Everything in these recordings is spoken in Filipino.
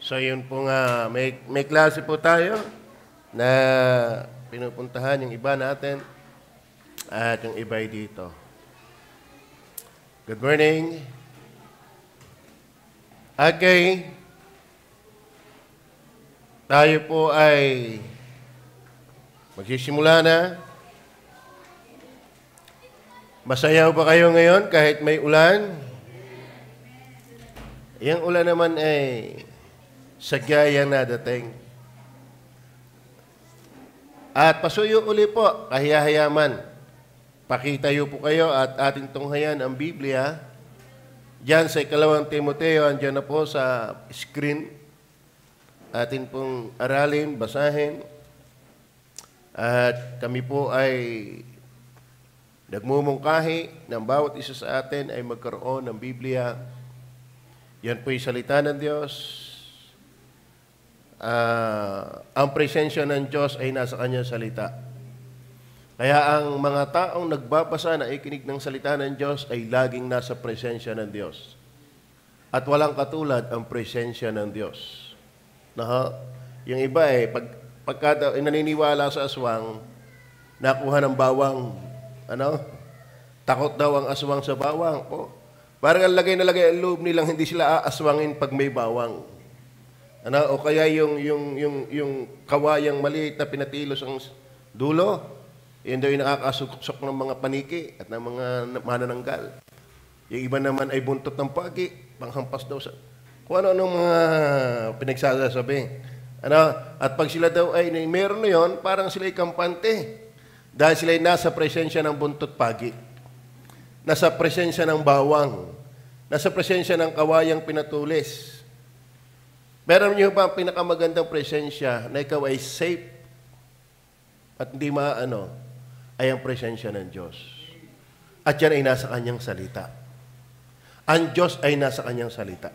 So yun po nga, may klase po tayo na pinupuntahan yung iba natin at yung iba ay dito. Good morning. Okay. Tayo po ay magsisimula na. Masayaw ba kayo ngayon kahit may ulan? Yung ulan naman ay sagyayang nadating. At pasuyo uli po, kahiyahayaman. Pakitayo po kayo at ating tunghayan ang Biblia. Diyan sa 2 Timoteo, andyan na po sa screen. Atin pong aralin, basahin. At kami po ay nagmumungkahi ng bawat isa sa atin ay magkaroon ng Biblia. Yan po yung salita ng Diyos. Ang presensya ng Diyos ay nasa Kanyang salita. Kaya ang mga taong nagbabasa na ikinig ng salita ng Diyos ay laging nasa presensya ng Diyos. At walang katulad ang presensya ng Diyos. Yung iba pagka naniniwala sa aswang, nakuha ng bawang, takot daw ang aswang sa bawang. Parang lagay na lagay ang loob nilang hindi sila aaswangin pag may bawang. O kaya yung kawayang maliit na pinatilos ang dulo, yun daw yung nakakasukok ng mga paniki at ng mga manananggal. Yung iba naman ay buntot ng pagi, panghampas daw sa kung ano-anong mga pinagsasabi. At pag sila daw ay meron na yun, parang sila ay kampante. Dahil sila ay nasa presensya ng buntot pagi. Nasa presensya ng bawang. Nasa presensya ng kawayang pinatulis. Meron niyo ba ang pinakamagandang presensya na ikaw ay safe at hindi ay ang presensya ng Diyos. At yan ay nasa Kanyang salita. Ang Diyos ay nasa Kanyang salita.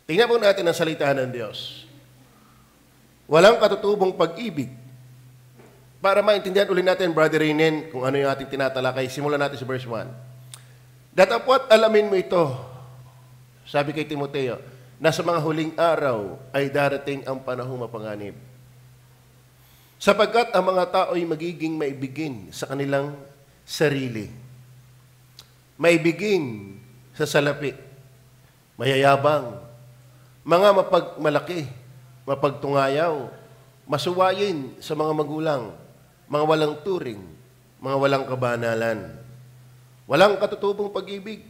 Tingnan po natin ang salita ng Diyos. Walang katutubong pag-ibig. Para maintindihan ulit natin, Brother Reinen, kung ano yung ating tinatalakay, simulan natin sa verse 1. Datapwat alamin mo ito, sabi kay Timoteo, na sa mga huling araw ay darating ang panahong mapanganib. Sapagkat ang mga tao ay magiging maibigin sa kanilang sarili. Maibigin sa salapi. Mayayabang. Mga mapagmalaki. Mapagtungayaw. Masuwayin sa mga magulang. Mga walang turing. Mga walang kabanalan. Walang katutubong pag-ibig.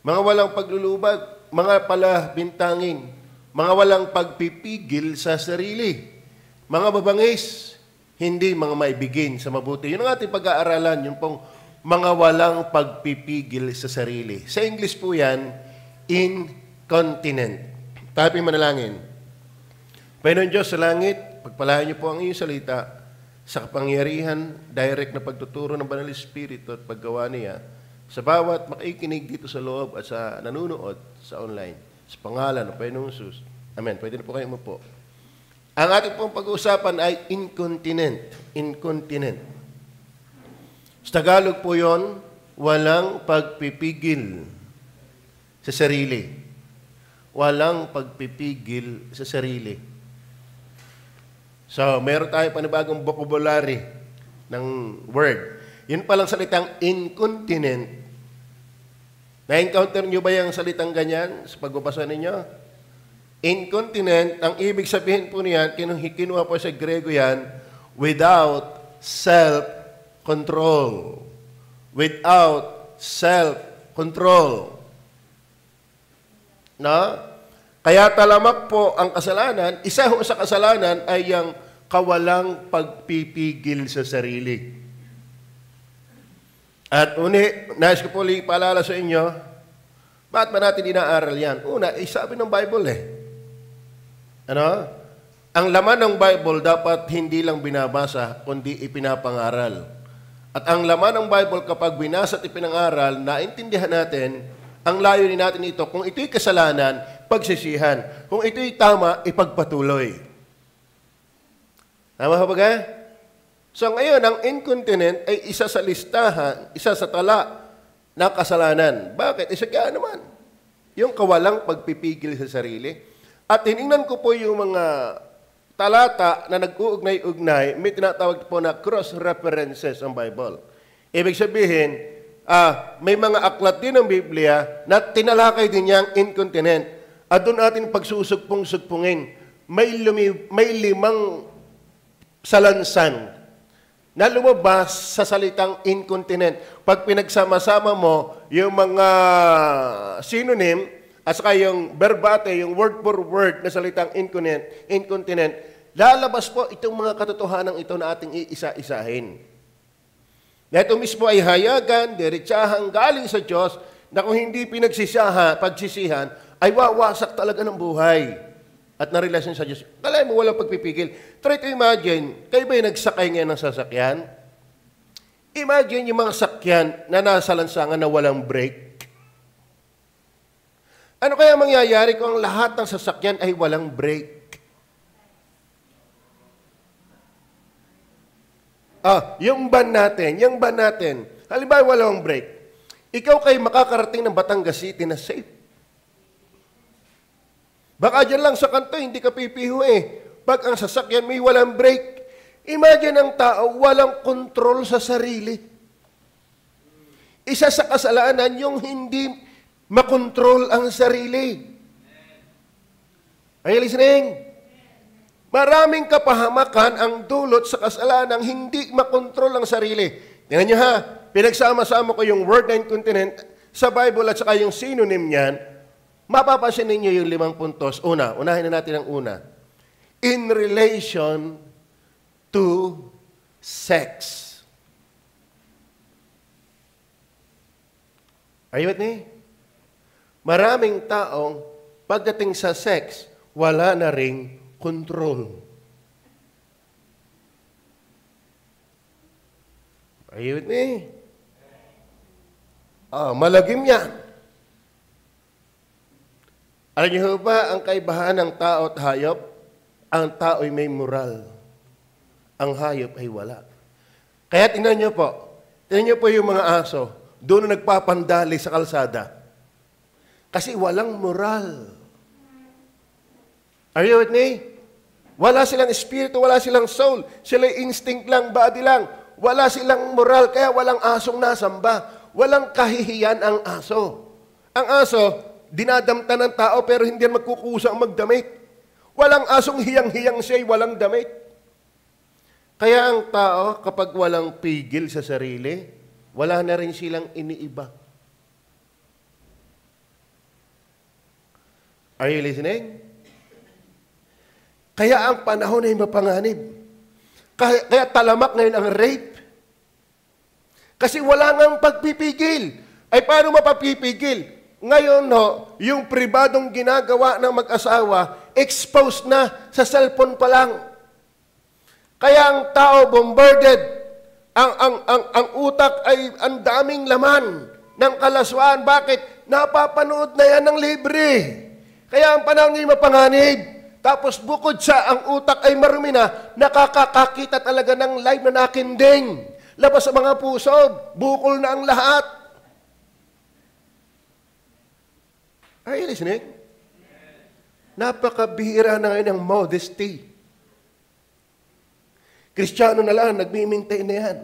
Mga walang paglulubag. Mga palabintangin. Mga walang pagpipigil sa sarili. Mga babangis, hindi mga maibigin sa mabuti. Yun ang ating pag-aaralan, yung pong mga walang pagpipigil sa sarili. Sa English po yan, incontinent. Tapos manalangin. Panginoon Diyos sa langit, pagpalain niyo po ang iyong salita sa kapangyarihan, direct na pagtuturo ng Banal Espiritu at paggawa niya sa bawat makikinig dito sa loob at sa nanunood sa online. Sa pangalan ng Panginoong Jesus. Amen. Pwede na po kayo umupo. Ang ating pong pag-uusapan ay incontinent. Incontinent. Sa Tagalog po yun, walang pagpipigil sa sarili. Walang pagpipigil sa sarili. So, meron tayo panibagong vocabulary ng word. Yun palang salitang incontinent. Na-encounter nyo ba yung salitang ganyan sa pagbabasa ninyo? Incontinent, ang ibig sabihin po niyan, kinuha po sa Grego yan, without self-control. Without self-control. Kaya talamak po ang kasalanan, isa ho sa kasalanan ay yung kawalang pagpipigil sa sarili. At nais ko po paalala sa inyo, bakit ba natin inaaral yan? Una, sabi ng Bible Ang laman ng Bible dapat hindi lang binabasa, kundi ipinapangaral. At ang laman ng Bible kapag binasa at ipinangaral, naintindihan natin, ang layunin natin ito, kung ito'y kasalanan, pagsisihan. Kung ito'y tama, ipagpatuloy. Tama ba? So ngayon, ang incontinent ay isa sa listahan, isa sa tala ng kasalanan. Bakit? Isa kaya naman. Yung kawalang pagpipigil sa sarili. At tinignan ko po yung mga talata na nag-uugnay-ugnay, may tinatawag po na cross-references ang Bible. Ibig sabihin, may mga aklat din ng Biblia na tinalakay din niyang incontinent. At doon natin pagsusugpong-sugpungin. May 5 salansan na lumabas sa salitang incontinent. Pag pinagsama-sama mo yung mga synonym at saka yung verbate, yung word for word na salitang incontinent, lalabas po itong mga katotohanan ito na ating iisa-isahin. Na ito mismo ay hayagan, diretsahang galing sa Diyos na kung hindi pagsisihan, ay wawasak talaga ng buhay at na relasyon sa Diyos. Kala mo walang pagpipigil. Try to imagine, kayo ba yung nagsakay ngayon ng sasakyan? Imagine yung mga sakyan na nasa lansangan na walang brake. Ano kaya mangyayari kung lahat ng sasakyan ay walang brake? Yung van natin, halimbawa walang brake, ikaw kayo makakarating ng Batangas City na safe. Baka dyan lang sa kanto, hindi ka pipiho Pag ang sasakyan may walang brake, imagine ang tao walang kontrol sa sarili. Isa sa kasalanan yung hindi makontrol ang sarili. Are you listening? Maraming kapahamakan ang dulot sa kasalanan hindi makontrol ang sarili. Tingnan nyo ha, pinagsama-sama ko yung word na incontinent sa Bible at saka yung synonym niyan, mapapansin ninyo yung 5 puntos. Unahin na natin ang una. In relation to sex. Are you with me? Maraming taong pagdating sa sex, wala na ring control. Are you with me? Malagim yan. Alam niyo ba ang kaibahan ng tao at hayop? Ang tao ay may moral. Ang hayop ay wala. Kaya tingnan niyo po yung mga aso, doon na nagpapandali sa kalsada. Kasi walang moral. Are you with me? Wala silang espiritu, wala silang soul. Sila instinct lang, body lang. Wala silang moral, kaya walang asong nasamba. Walang kahihiyan ang aso. Ang aso, dinadamta ng tao pero hindi magkukusang magdamit. Walang asong hiyang-hiyang siya, walang damit. Kaya ang tao, kapag walang pigil sa sarili, wala na rin silang iniiba. Are you listening? Kaya ang panahon ay mapanganib. Kaya talamak ngayon ang rape. Kasi wala ngang pagpipigil. Ay paano mapapipigil? Ngayon, yung pribadong ginagawa ng mag-asawa, exposed na sa cellphone pa lang. Kaya ang tao bombarded. Ang utak ay ang daming laman ng kalaswaan. Bakit? Napapanood na yan ng libre. Kaya ang panahon ngayon mapanganib. Tapos bukod sa ang utak ay marumi na, nakakakita talaga ng live na nakinding. Labas sa mga puso, bukol na ang lahat. Are you listening? Napakabihira na ngayon ng modesty. Kristiyano na lang, nagmimintay na yan.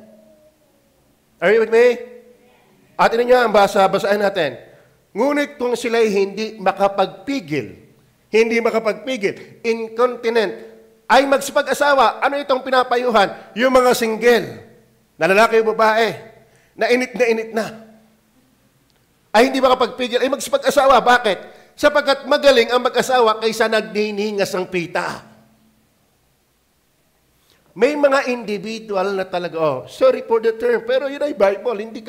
Are you with me? Atin niyo ang basahin natin. Ngunit kung sila'y hindi makapagpigil, incontinent, ay magsipag-asawa. Ano itong pinapayuhan? Yung mga single, na lalaki o babae, na init na. Ay hindi makapagpigil, ay magsipag-asawa. Bakit? Sapagkat magaling ang mag-asawa kaysa nagniningas ng pita. May mga individual na talaga, sorry for the term, pero yun ay Bible, hindi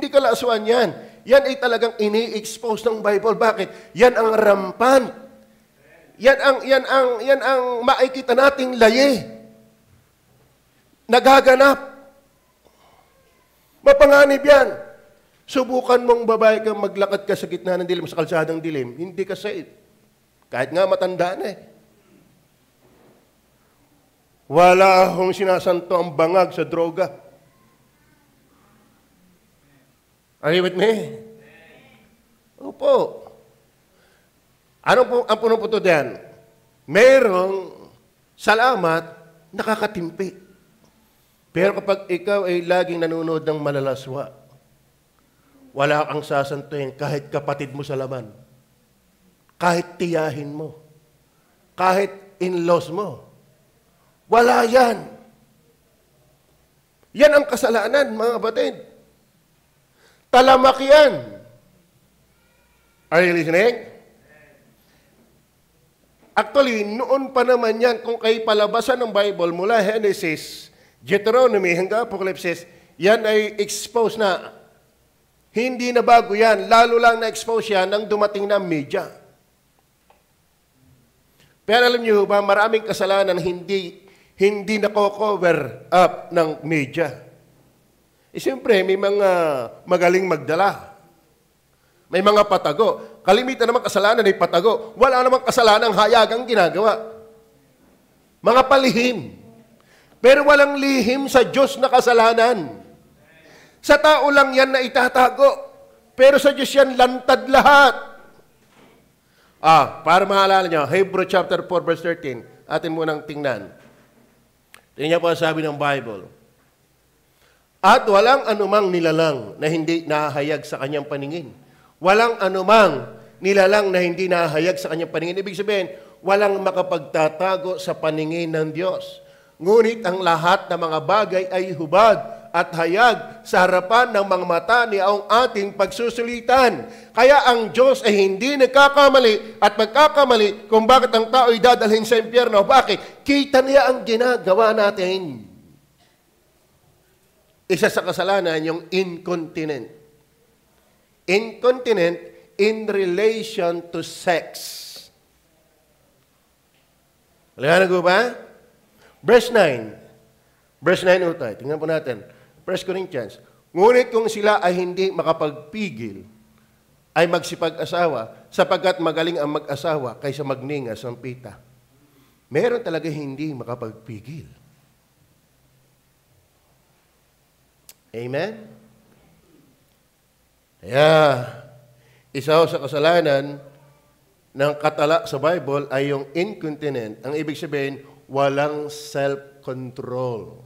ka lasuan yan. Yan ay talagang ini-expose ng Bible. Bakit? Yan ang rampant. Yan ang makikita nating laye. Nagaganap. Mapanganib yan. Subukan mong babae kang maglakad ka sa gitna ng dilim, sa kalsadang dilim, hindi ka safe. Kahit nga matanda na Wala akong sinasanto ang bangag sa droga. Are you with me? Opo. Ano po ang puno-puto diyan? Merong salamat, nakakatimpi. Pero kapag ikaw ay laging nanonood ng malalaswa, wala kang sasantuhin kahit kapatid mo sa laman, kahit tiyahin mo, kahit in-laws mo. Wala yan. Yan ang kasalanan, mga kapatid. Talamak yan. Are you listening? Actually, noon pa naman yan, kung kayo palabasan ng Bible mula Genesis, Deuteronomy hanggang Apocalypse, yan ay exposed na. Hindi na bago yan. Lalo lang na-expose yan nang dumating na media. Pero alam niyo ba, maraming kasalanan hindi nako-cover up ng media. Siyempre, may mga magaling magdala. May mga patago. Kalimitan naman kasalanan ay patago. Wala namang kasalanang hayagang ginagawa. Mga palihim. Pero walang lihim sa Diyos na kasalanan. Sa tao lang yan na itatago. Pero sa Diyos yan lantad lahat. Para maalala nyo, Hebrew chapter 4 verse 13. Atin munang tingnan. Tingnan po ang sabi ng Bible. At walang anumang nilalang na hindi nahahayag sa kanyang paningin. Walang anumang nilalang na hindi nahahayag sa kanyang paningin. Ibig sabihin, walang makapagtatago sa paningin ng Diyos. Ngunit ang lahat ng mga bagay ay hubad at hayag sa harapan ng mga mata ni ang ating pagsusulitan. Kaya ang Diyos ay hindi nagkakamali at magkakamali kung bakit ang tao ay dadalhin sa impyerno. Bakit? Kita niya ang ginagawa natin. Isa sa kasalanan, yung incontinent. Incontinent in relation to sex. Wala na ba? Verse 9. Verse 9 utay. Tingnan po natin. 1 Corinthians. Ngunit kung sila ay hindi makapagpigil, ay magsipag-asawa, sapagkat magaling ang mag-asawa kaysa magningas ang pita. Meron talaga hindi makapagpigil. Amen? Isa sa kasalanan ng katala sa Bible ay yung incontinent. Ang ibig sabihin, walang self-control.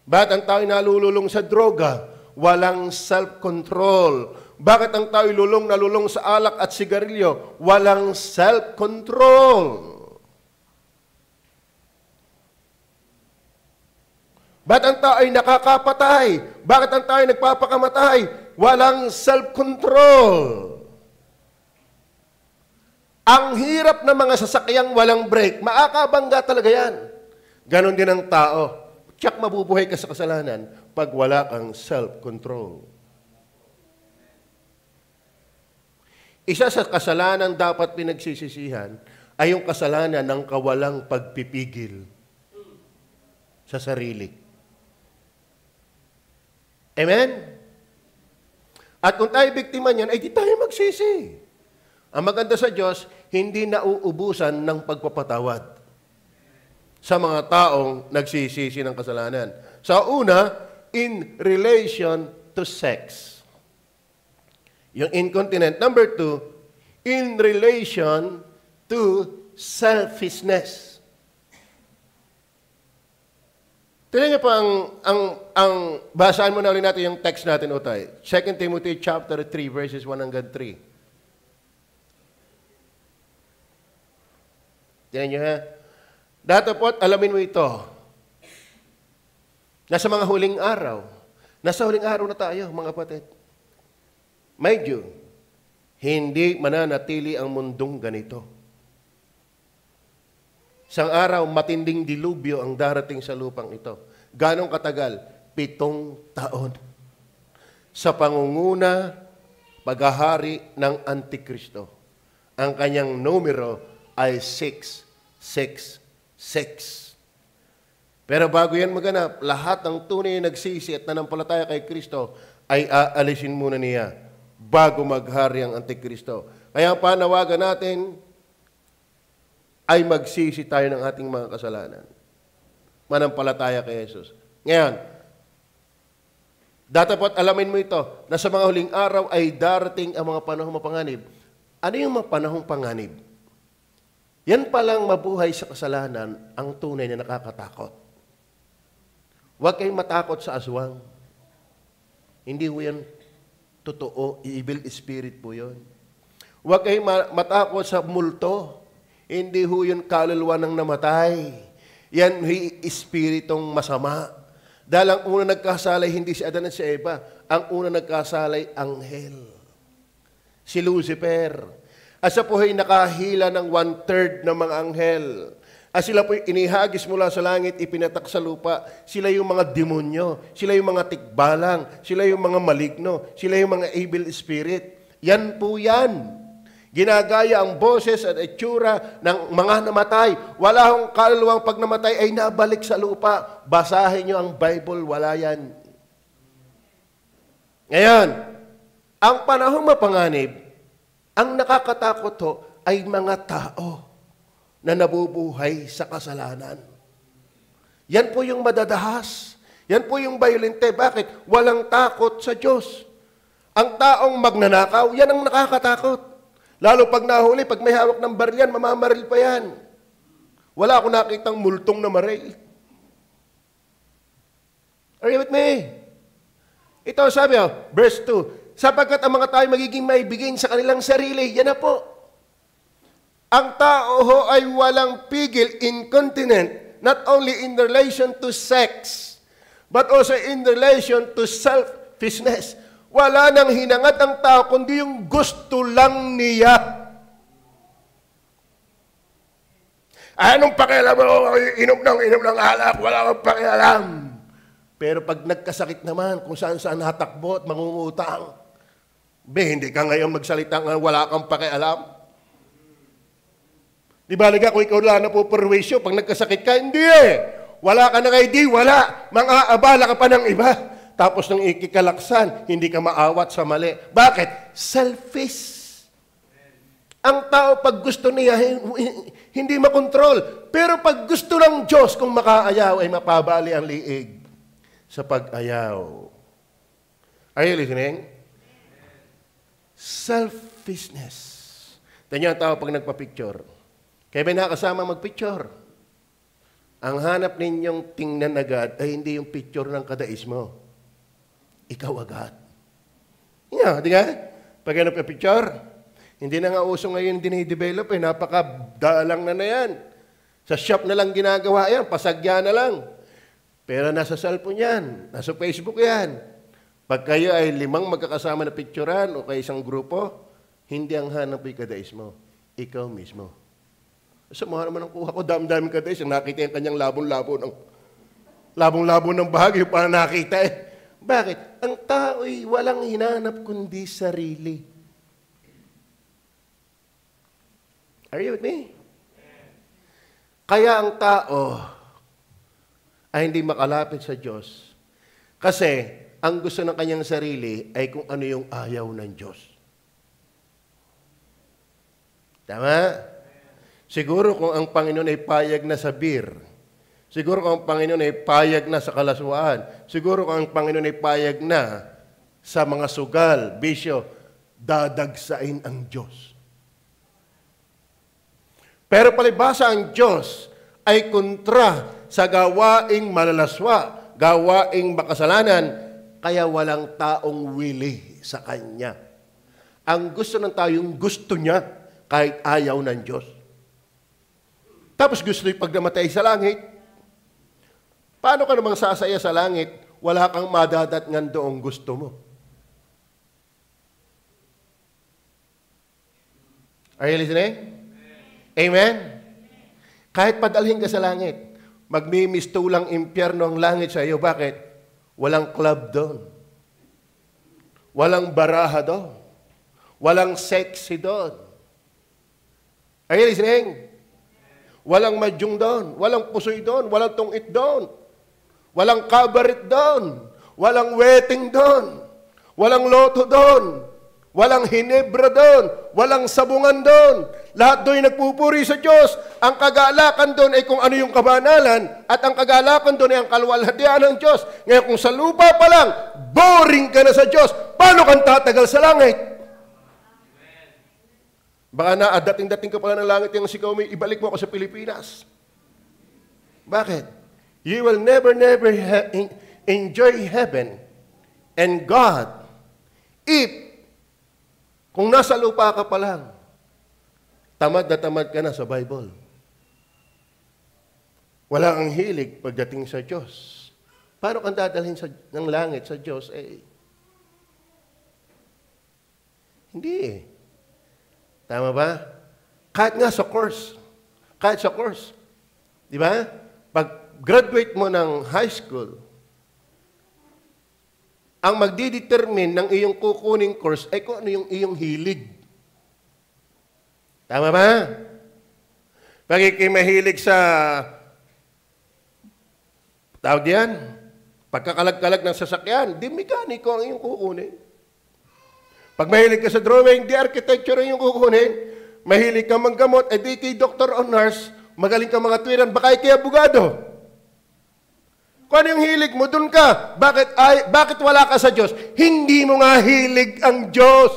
Bakit ang tao nalululong sa droga? Walang self-control. Bakit ang tao nalulong sa alak at sigarilyo? Walang self-control. Bakit ang tao ay nakakapatay? Bakit ang tao ay nagpapakamatay? Walang self-control. Ang hirap ng mga sasakyang walang brake, maakabangga talaga yan. Ganon din ang tao. Tiyak mabubuhay ka sa kasalanan pag wala kang self-control. Isa sa kasalanan dapat pinagsisisihan ay yung kasalanan ng kawalang pagpipigil sa sarili. Amen? At kung tayo biktima niyan, ay di tayo magsisi. Ang maganda sa Diyos, hindi nauubusan ng pagpapatawad sa mga taong nagsisisi ng kasalanan. Sa una, in relation to sex. Yung incontinent. Number 2, in relation to selfishness. Tignan niyo po ang basahan mo na ulit natin yung text natin, Utay. 2 Timothy chapter 3, verses 1 hanggang 3. Tignan niyo ha. Datapot, alamin mo ito. Nasa mga huling araw. Nasa huling araw na tayo, mga kapatid. Medyo, hindi mananatili ang mundong ganito. Isang araw, matinding dilubyo ang darating sa lupang ito. Ganong katagal? 7 taon. Sa pangunguna, paghahari ng Antikristo. Ang kanyang numero ay 666. Pero bago yan maganap, lahat ng tunay na nagsisi at nanampalataya kay Kristo ay aalisin muna niya bago maghari ang Antikristo. Kaya ang panawagan natin ay magsisi tayo ng ating mga kasalanan. Manampalataya kay Jesus. Ngayon, dapat alamin mo ito, na sa mga huling araw ay darating ang mga panahong mapanganib. Ano yung mga panahong panganib? Yan palang mabuhay sa kasalanan ang tunay na nakakatakot. Huwag kayong matakot sa aswang. Hindi ho yan totoo, evil spirit po yun. Huwag kayong matakot sa multo. Hindi ho yun kaluluwa ng namatay. Yan espiritong masama. Dahil ang una nagkasalay, hindi si Adan at si Eva. Ang una nagkasalay, anghel. Si Lucifer. At siya po ay nakahila ng 1/3 ng mga anghel. At sila po inihagis mula sa langit, ipinatak sa lupa. Sila yung mga demonyo. Sila yung mga tikbalang. Sila yung mga maligno. Sila yung mga evil spirit. Yan po yan. Ginagaya ang boses at itsura ng mga namatay. Wala hong kaluluwang pag namatay ay nabalik sa lupa. Basahin nyo ang Bible, wala yan. Ngayon, ang panahong mapanganib, ang nakakatakot ho ay mga tao na nabubuhay sa kasalanan. Yan po yung madadahas. Yan po yung violente. Bakit? Walang takot sa Diyos. Ang taong magnanakaw, yan ang nakakatakot. Lalo pag nahuli, pag may hawak ng baril yan, mamamaril pa yan. Wala akong nakitang multong na maril. Are you with me? Ito sabi, verse 2, sapagkat ang mga tayo magiging maibigin sa kanilang sarili. Yan na po. Ang tao ho ay walang pigil, incontinent, not only in relation to sex, but also in relation to selfishness. Wala nang hinangat ang tao, kundi yung gusto lang niya. Anong pakialam mo? Inom ng alak, wala kang pakialam. Pero pag nagkasakit naman, kung saan-saan natakbo at mangungutang, hindi ka ngayon magsalita nga wala kang pakialam. Di ba naga kung ikaw lang na po perwisyo, pag nagkasakit ka, hindi Wala ka na ID, wala. Mang-aabala ka pa ng iba. Tapos nang ikikalaksan, hindi ka maawat sa mali. Bakit? Selfish. Ang tao pag gusto niya, hindi makontrol. Pero pag gusto ng Diyos, kung makaayaw, ay mapabali ang liig sa pag-ayaw. Are you listening? Selfishness. Ganyan ang tao pag nagpa-picture. Kaya may nakasama mag-picture. Ang hanap ninyong tingnan agad ay hindi yung picture ng kadais mo. Ikaw agad. Yeah, di nga? Pag nagpa-picture, hindi na nga uso ngayon dinidevelop napakadalang na yan. Sa shop na lang ginagawa yan, pasagya na lang. Pero nasa cellphone yan, nasa Facebook yan. Pag kayo ay 5 magkakasama na picturean o kay isang grupo, hindi ang hanap ay kadais mo. Ikaw mismo. Sa mga naman ang kuha ko, dami-daming kadais. Ang nakita yung kanyang labong-labo ng bahagi para nakita Bakit? Ang tao'y walang hinanap kundi sarili. Are you with me? Kaya ang tao ay hindi makalapit sa Diyos. Kasi ang gusto ng kanyang sarili ay kung ano yung ayaw ng Diyos. Tama? Siguro kung ang Panginoon ay payag na sa beer, siguro kung ang Panginoon ay payag na sa kalaswaan, siguro kung ang Panginoon ay payag na sa mga sugal, bisyo, dadagsain ang Diyos. Pero palibhasa ang Diyos ay kontra sa gawaing malalaswa, gawaing makasalanan, kaya walang taong willing sa Kanya. Ang gusto ng tao, yung gusto niya, kahit ayaw ng Diyos. Tapos gusto yung pagdamatay sa langit. Paano ka namang sasaya sa langit, wala kang madadatngan doong gusto mo? Are you listening? Amen? Kahit padalhin ka sa langit, magmimistulang impyerno ang langit sa iyo. Bakit? Walang club doon. Walang baraha doon. Walang sexy doon. Are you listening? Walang madyong doon. Walang pusoy doon. Walang tungit doon. Walang kabaret doon. Walang wedding doon. Walang loto doon. Walang hinebra doon. Walang sabungan doon. Lahat doon nagpupuri sa Diyos. Ang kagalakan doon ay kung ano yung kabanalan at ang kagalakan doon ay ang kaluwalhatian ng Diyos. Ngayon kung sa lupa pa lang, boring ka na sa Diyos. Paano kang tatagal sa langit? Baka na dating-dating ka pala ng langit yung si Kumi, ibalik mo ako sa Pilipinas. Bakit? You will never enjoy heaven and God if kung nasa lupa ka pa lang, tamad na tamad ka na sa Bible. Wala kang hilig pagdating sa Diyos. Paano kang dadalhin ng langit sa Diyos? Hindi eh. Tama ba? Kahit nga sa course. Kahit sa course. Di ba? Pag graduate mo ng high school, ang magdidetermine ng iyong kukuning course ay kung ano yung iyong hilig. Tama ba? Pag mahilig sa tawag yan, pagkakalag-kalag ng sasakyan, di mekaniko ang iyong kukunin. Pag mahilig ka sa drawing, di architecture ang iyong kukunin. Mahilig ka manggamot, di kay doctor or nurse, magaling ka mga tuwiran, baka kay abogado. Kung ano yung hilig mo, dun ka. Bakit wala ka sa Diyos? Hindi mo nga hilig ang Diyos.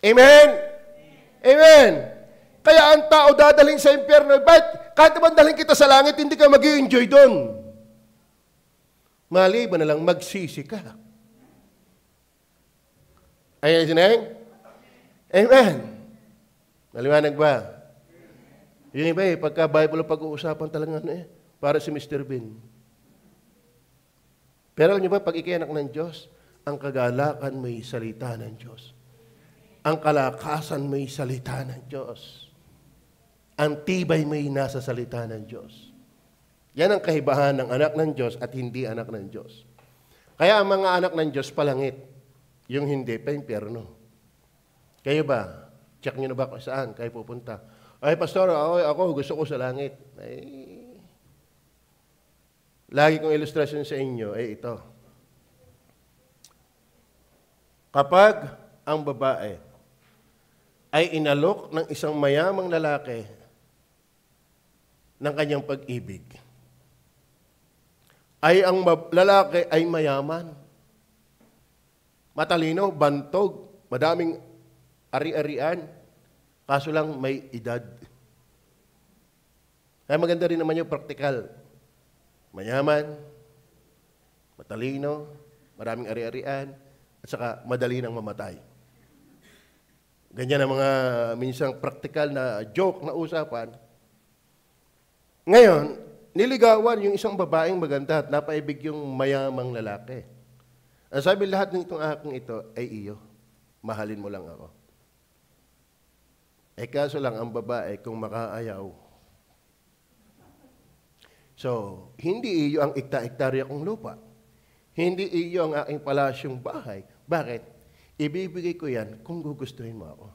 Amen? Amen. Kaya ang tao dadalhin sa impyerno, kahit naman dalhin kita sa langit, hindi ka mag-i-enjoy doon. Maliban na lang, magsisi ka. Ayan, sineng? Amen. Maliwanag ba? Yun iba pagka Bible pag-uusapan talaga para si Mr. Bean. Pero alam niyo ba, pag ikay anak ng Diyos, ang kagalakan may salita ng Diyos. Ang kalakasan may salita ng Diyos. Ang tibay may nasa salita ng Diyos. Yan ang kahibahan ng anak ng Diyos at hindi anak ng Diyos. Kaya ang mga anak ng Diyos palangit, yung hindi pa impyerno. Kayo ba? Check nyo na ba kung saan kayo pupunta? Ay, pastor, ako gusto ko sa langit. Ay, lagi kong ilustrasyon sa inyo ay ito. Kapag ang babae ay inalok ng isang mayamang lalaki ng kanyang pag-ibig, ay ang lalaki ay mayaman, matalino, bantog, madaming ari-arian, kaso lang may edad. Kaya maganda rin naman yung praktikal. Mayaman, matalino, maraming ari-arian, at saka madali nang mamatay. Ganyan ang mga minsang praktikal na joke na usapan. Ngayon, niligawan yung isang babaeng maganda at napaibig yung mayamang lalaki. Ang sabi, lahat ng itong aking ito ay iyo. Mahalin mo lang ako. Kaso lang ang babae kung makaayaw. So, hindi iyo ang ikta-iktarya kong lupa. Hindi iyo ang aking palasyong bahay. Bakit? Ibibigay ko yan kung gugustuhin mo ako.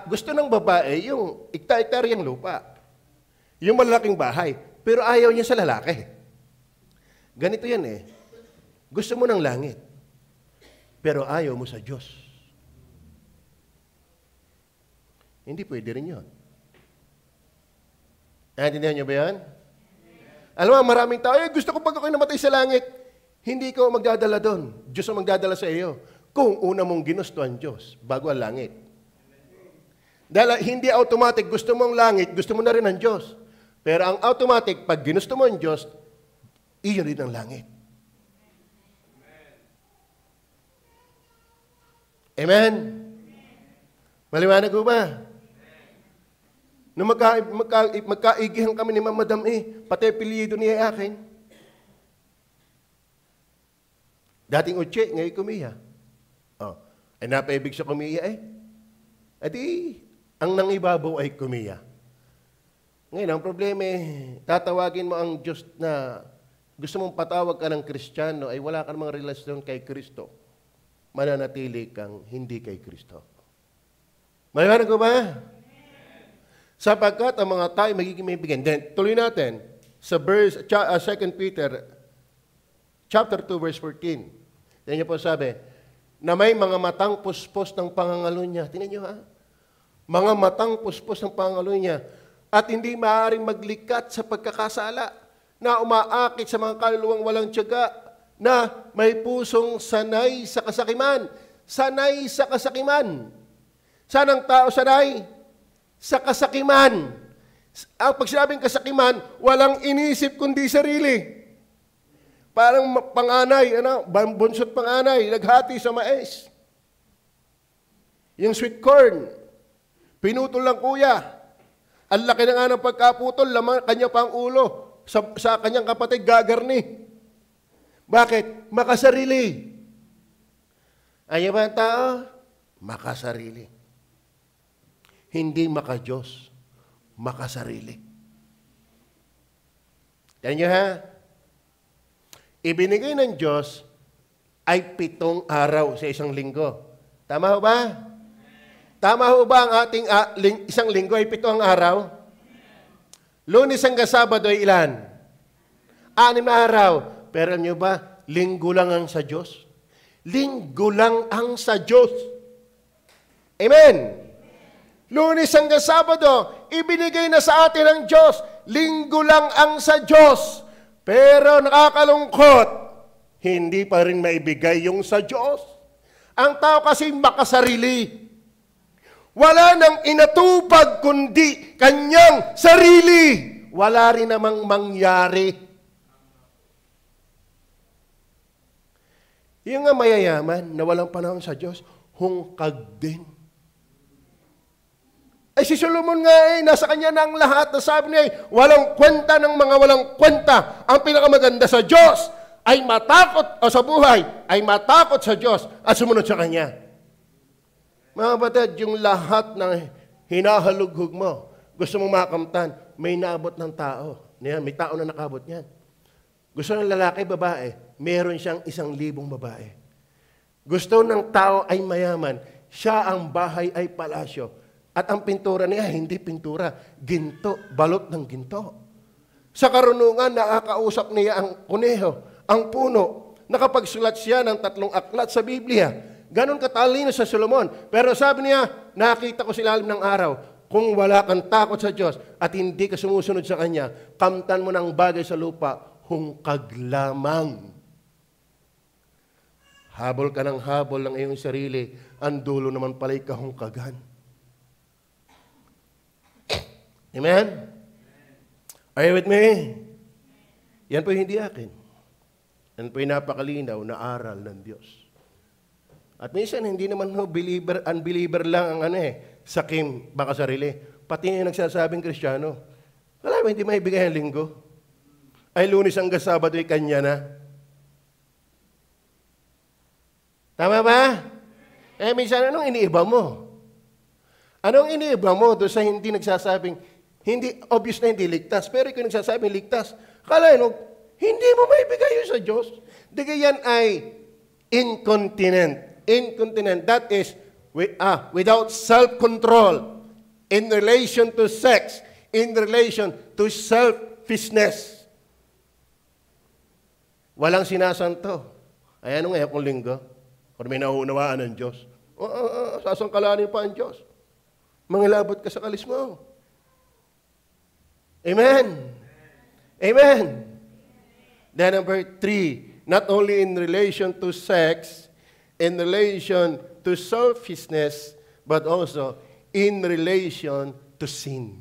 Gusto ng babae yung ikta-iktaryang lupa. Yung malaking bahay. Pero ayaw niya sa lalaki. Ganito yan eh. Gusto mo ng langit, pero ayaw mo sa Diyos. Hindi pwede rin yun. Naintindihan niyo ba yan? Alam mo, maraming tao, gusto ko pag ako'y namatay sa langit, hindi ko magdadala doon. Diyos ang magdadala sa iyo. Kung una mong ginusto ang Diyos, bago ang langit. Dahil hindi automatic, gusto mo ang langit, gusto mo na rin ang Diyos. Pero ang automatic, pag ginusto mo ang Diyos, iyon rin ang langit. Amen? Maliwanag ko ba? Nung magkaigihan kami ni Madam pati apelyido niya akin. Dating Uche, ngayon Kumiya. Ay napaibig sa Kumiya ang nangibabaw ay Kumiya. Ngayon, ang problema tatawagin mo ang Diyos na gusto mong patawag ka ng Kristiyano ay wala ka namang relasyon kay Kristo. Mananatili kang hindi kay Kristo. Maliwanag ko ba? Sapagkat ang mga tayo magiging may bigyan. Then, tuloy natin sa verse, 2 Peter chapter 2, verse 14. Tingnan niyo po sabi, na may mga matang puspos ng pangangalo niya. Tingnan niyo mga matang puspos ng pangangalo niya at hindi maaaring maglikat sa pagkakasala na umaakit sa mga kaluluwang walang tiyaga na may pusong sanay sa kasakiman. sanay sa kasakiman. Saan ang tao sanay? Sa kasakiman. Ang pag sinabing kasakiman, walang inisip kundi sarili. Parang panganay, bunso't panganay, naghati sa mais. Yung sweet corn, pinutol lang kuya. Ang laki na nga ng pagkaputol, lamang kanya pang ulo. Sa kanyang kapatid, gagarni. Bakit? Makasarili. Ayaw ba ang tao? Makasarili. Hindi maka-Diyos. Makasarili. Yan nyo ha? Ibinigay ng Diyos ay 7 araw sa isang linggo. Tama ho ba? Tama ho ba ang ating isang linggo ay 7 araw? Lunes hanggang Sabado ay ilan? 6 na araw. Pero nyo ba, linggo lang ang sa Diyos? Linggo lang ang sa Diyos. Amen? Lunes hanggang Sabado, ibinigay na sa atin ng Diyos. Linggo lang ang sa Diyos. Pero nakakalungkot, hindi pa rin maibigay yung sa Diyos. Ang tao kasi makasarili. Wala nang inatupag kundi kanyang sarili. Wala rin namang mangyari. Yung nga mayayaman na walang panahon sa Diyos, hungkag din. Ay si Solomon nga nasa kanya na ang lahat. Nasabi niya, walang kwenta ng mga walang kwenta. Ang pinakamaganda sa Diyos ay matakot, o sa buhay, ay matakot sa Diyos at sumunod sa Kanya. Mga kapatid, yung lahat ng hinahalughog mo, gusto mong makamtan, may naabot ng tao. May tao na nakabot niyan. Gusto ng lalaki, babae, meron siyang 1,000 babae. Gusto ng tao ay mayaman, siya ang bahay ay palasyo. At ang pintura niya, hindi pintura, ginto, balot ng ginto. Sa karunungan, nakakausap niya ang kuneho, ang puno. Nakapagsulat siya ng 3 aklat sa Biblia. Ganon katalino sa Solomon. Pero sabi niya, nakita ko sa ilalim ng araw, kung wala kang takot sa Diyos at hindi ka sumusunod sa Kanya, kamtan mo ng bagay sa lupa, hungkag lamang. Habol ka ng habol ng iyong sarili, ang dulo naman pala'y kahungkagan. Amen? Are you with me? Yan po hindi akin. Yan po yung napakalinaw na aral ng Diyos. At minsan, hindi naman unbeliever lang ang sakim, baka sarili. Pati yung nagsasabing Kristiyano. Wala ba, hindi maibigay ang linggo? Ay Lunes hanggang Sabado ay kanya na. Tama ba? Minsan, anong iniiba mo? Anong iniiba mo doon sa hindi nagsasabing, hindi, obvious na hindi ligtas, pero ikaw nagsasabing ligtas. Kala mo, hindi mo maibigay yun sa Diyos. Dahil yan ay incontinent. Incontinent, that is, without self-control, in relation to sex, in relation to selfishness. Walang sinasanto. Ay, ano nga kung linggo? Kung may nauunawaan ng Diyos. Sasangkalanin pa ang Diyos. Mangilabot ka sa kalis mo. Amen. Amen. Then number 3, not only in relation to sex, in relation to selfishness, but also in relation to sin.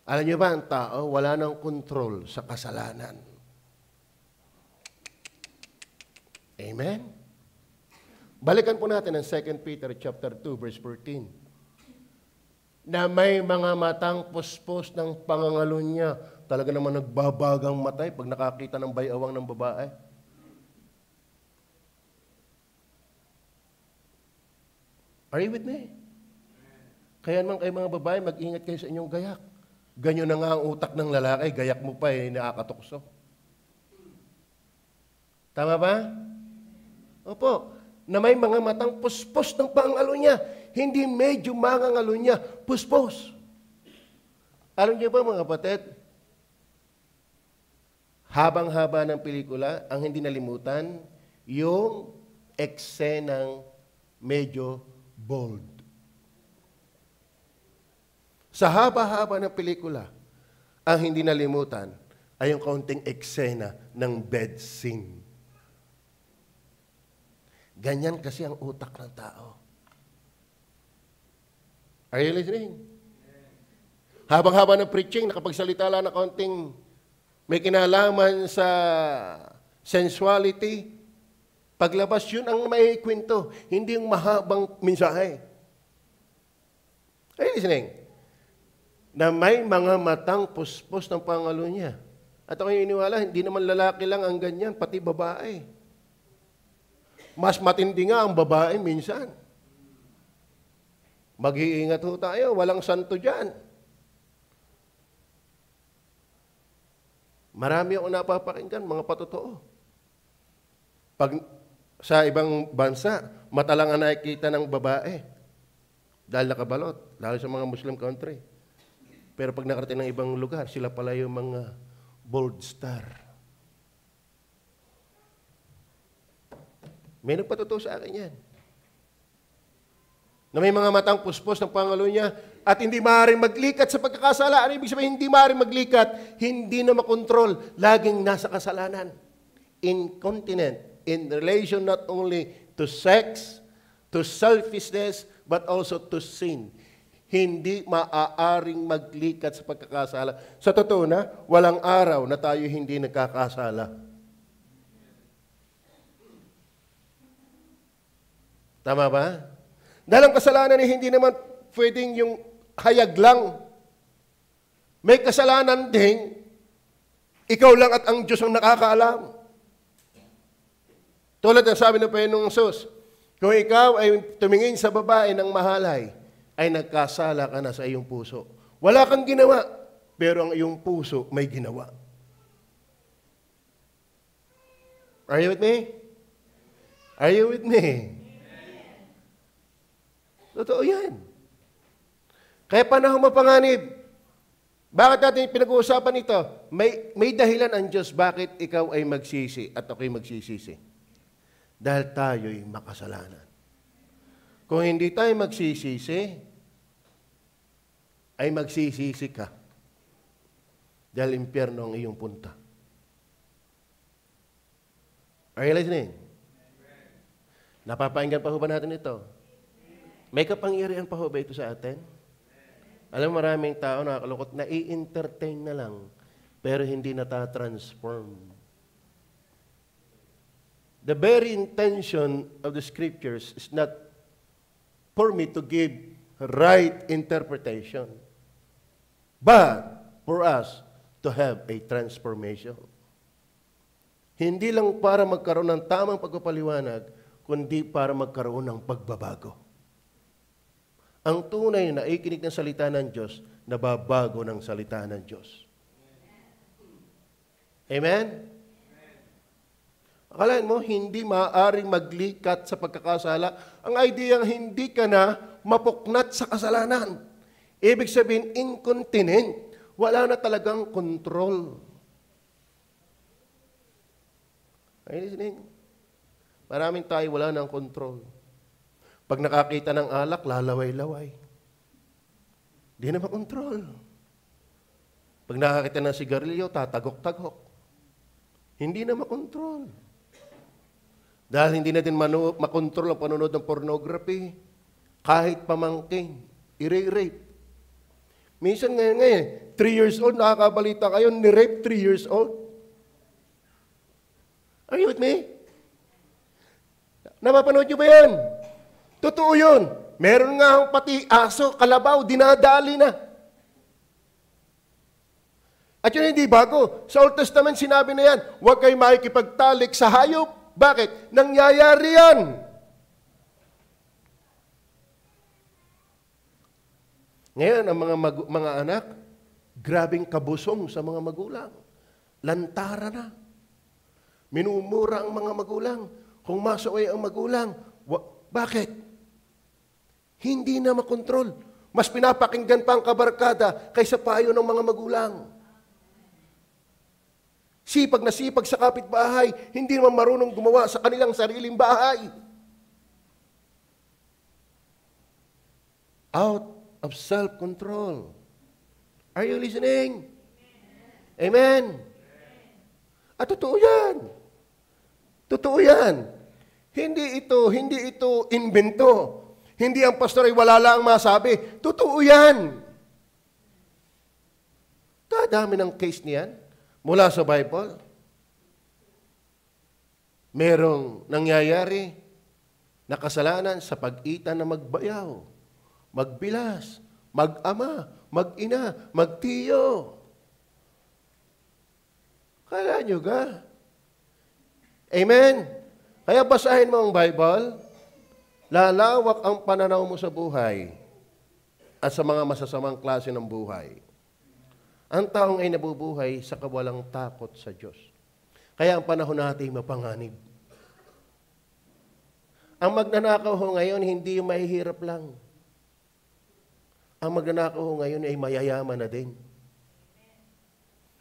Alam niyo ba, ang tao, wala nang kontrol sa kasalanan. Amen? Balikan po natin ang 2 Peter chapter 2, verse 14. Na may mga matang puspos ng pangangalo niya. Talaga naman nagbabagang matay pag nakakita ng bayawang ng babae. Are you with me? Kaya naman kayo mga babae, mag-ingat kayo sa inyong gayak. Ganyan na nga ang utak ng lalaki, gayak mo pa nakakatukso. Tama ba? Opo. Na may mga matang puspos ng pangangalo niya. Hindi medyo mangangalo niya, puspos. Alam niyo ba mga kapatid, habang-haba ng pelikula, ang hindi nalimutan, yung eksenang medyo bold. Sa haba-haba ng pelikula, ang hindi nalimutan ay yung kaunting eksena ng bed scene. Ganyan kasi ang utak ng tao. Are you listening? Habang-haba ng preaching, nakapagsalita lang na kaunting may kinalaman sa sensuality. Paglabas, yun ang may kwento, hindi yung mahabang mensahe. Are you listening? Na may mga matang puspos ng pangalo niya. At ako yung iniwala, hindi naman lalaki lang ang ganyan, pati babae. Mas matindi nga ang babae minsan. Mag-iingat ho tayo, walang santo dyan. Marami akong napapakinggan, mga patotoo. Pag sa ibang bansa, mata lang ang nakikita ng babae. Dahil nakabalot, lalo sa mga Muslim country. Pero pag nakarating ng ibang lugar, sila pala yung mga bold star. May nagpatotoo sa akin yan. Na may mga matang puspos ng pangalo niya at hindi maaaring maglikat sa pagkakasala. Ano ibig sabihin? Hindi maaaring maglikat, hindi na makontrol, laging nasa kasalanan. Incontinent in relation not only to sex, to selfishness, but also to sin. Hindi maaaring maglikat sa pagkakasala. Sa totoo na, walang araw na tayo hindi nagkakasala. Tama ba? Dahil ang kasalanan ay hindi naman pwedeng yung hayag lang. May kasalanan din, ikaw lang at ang Diyos ang nakakaalam. Tulad ng sabi ng Panginoong Hesus, kung ikaw ay tumingin sa babae ng mahalay, ay nagkasala ka na sa iyong puso. Wala kang ginawa, pero ang iyong puso may ginawa. Are you with me? Are you with me? Totoo yan. Kaya panahon mapanganib. Bakit natin pinag-uusapan ito? May dahilan ang Diyos bakit ikaw ay magsisi at ako'y magsisisi. Dahil tayo'y makasalanan. Kung hindi tayo magsisisi, ay magsisisi ka. Dahil impyerno ang iyong punta. Are you listening? Napapainggan pa ho ba natin ito? May kapangyarihan pa ho ba ito sa atin? Alam mo, maraming tao nakakalungkot, nai-entertain na lang, pero hindi nata-transform. The very intention of the Scriptures is not for me to give right interpretation, but for us to have a transformation. Hindi lang para magkaroon ng tamang pagpapaliwanag, kundi para magkaroon ng pagbabago. Ang tunay na ikinig ng salita ng Diyos, nababago ng salita ng Diyos. Amen? Akalain mo, hindi maaaring maglikat sa pagkakasala. Ang idea hindi ka na mapuknat sa kasalanan. Ibig sabihin, incontinent. Wala na talagang control. Ay, listening? Maraming tayo wala ng control. Pag nakakita ng alak, lalaway-laway. Di na makontrol. Pag nakakita ng sigarilyo, tatagok-tagok. Hindi na makontrol. Dahil hindi na din makontrol ang panonood ng pornography, kahit pamangkin, i-rape. Minsan ngayon, 3 years old, nakakabalita kayo, ni-rape 3 years old. Are you with me? Napapanood nyo ba yan? Totoo yun. Meron nga pati aso, kalabaw, dinadali na. At yun hindi bago. Sa Old Testament sinabi na yan, huwag kayo makikipagtalik sa hayop. Bakit? Nangyayari yan. Ngayon, ang mga anak, grabing kabusong sa mga magulang. Lantara na. Minumura ang mga magulang. Kung masaway ang magulang, bakit? Hindi na makontrol. Mas pinapakinggan pa ang kabarkada kaysa payo ng mga magulang. Sipag na sipag sa kapitbahay, hindi naman marunong gumawa sa kanilang sariling bahay. Out of self-control. Are you listening? Amen? At totoo yan. Totoo yan. Hindi ito invento. Hindi ang pastor ay wala lang masabi. Totoo yan. Dadami ng case niyan mula sa Bible. Merong nangyayari na kasalanan sa pag-itan na magbayaw, magbilas, mag-ama, mag-ina, magtiyo. Kala nyo ga? Amen? Kaya basahin mo ang Bible, lalawak ang pananaw mo sa buhay at sa mga masasamang klase ng buhay. Ang taong ay nabubuhay sa kawalang takot sa Diyos. Kaya ang panahon natin mapanganib. Ang magnanakaw ho ngayon, hindi yung mahihirap lang. Ang magnanakaw ho ngayon ay mayayaman na din.